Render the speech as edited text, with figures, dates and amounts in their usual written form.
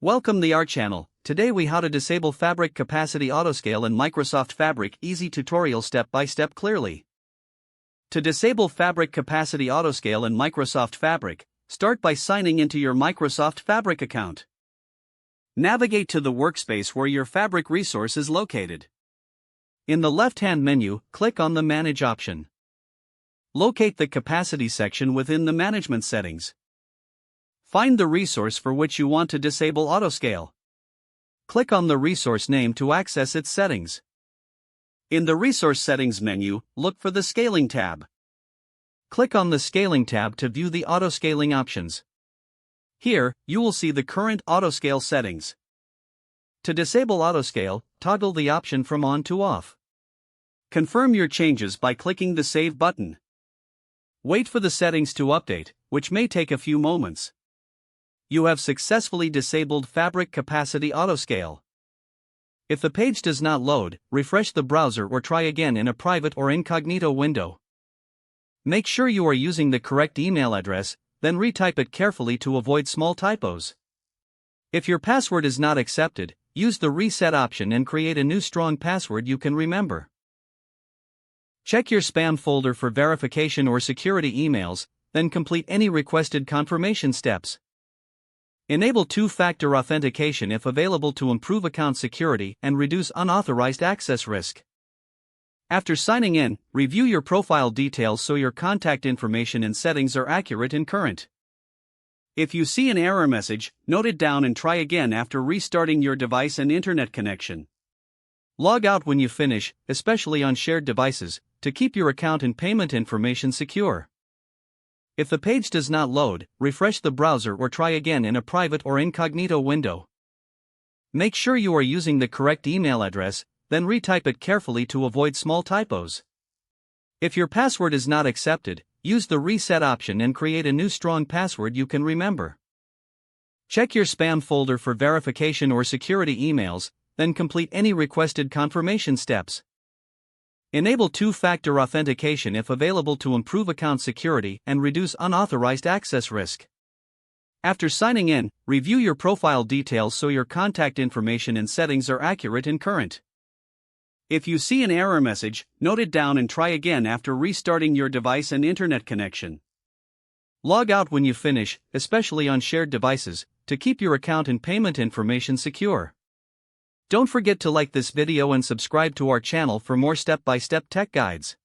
Welcome to our channel. Today we how to disable Fabric Capacity Autoscale in Microsoft Fabric. Easy tutorial step by step clearly. To disable Fabric Capacity Autoscale in Microsoft Fabric, start by signing into your Microsoft Fabric account. Navigate to the workspace where your Fabric resource is located. In the left-hand menu, click on the Manage option. Locate the Capacity section within the Management settings. Find the resource for which you want to disable Autoscale. Click on the resource name to access its settings. In the Resource Settings menu, look for the Scaling tab. Click on the Scaling tab to view the Autoscaling options. Here, you will see the current Autoscale settings. To disable Autoscale, toggle the option from on to off. Confirm your changes by clicking the Save button. Wait for the settings to update, which may take a few moments. You have successfully disabled Fabric Capacity Autoscale. If the page does not load, refresh the browser or try again in a private or incognito window. Make sure you are using the correct email address, then retype it carefully to avoid small typos. If your password is not accepted, use the Reset option and create a new strong password you can remember. Check your spam folder for verification or security emails, then complete any requested confirmation steps. Enable two-factor authentication if available to improve account security and reduce unauthorized access risk. After signing in, review your profile details so your contact information and settings are accurate and current. If you see an error message, note it down and try again after restarting your device and internet connection. Log out when you finish, especially on shared devices, to keep your account and payment information secure. If the page does not load, refresh the browser or try again in a private or incognito window. Make sure you are using the correct email address, then retype it carefully to avoid small typos. If your password is not accepted, use the Reset option and create a new strong password you can remember. Check your spam folder for verification or security emails, then complete any requested confirmation steps. Enable two-factor authentication if available to improve account security and reduce unauthorized access risk. After signing in, review your profile details so your contact information and settings are accurate and current. If you see an error message, note it down and try again after restarting your device and internet connection. Log out when you finish, especially on shared devices, to keep your account and payment information secure. Don't forget to like this video and subscribe to our channel for more step-by-step tech guides.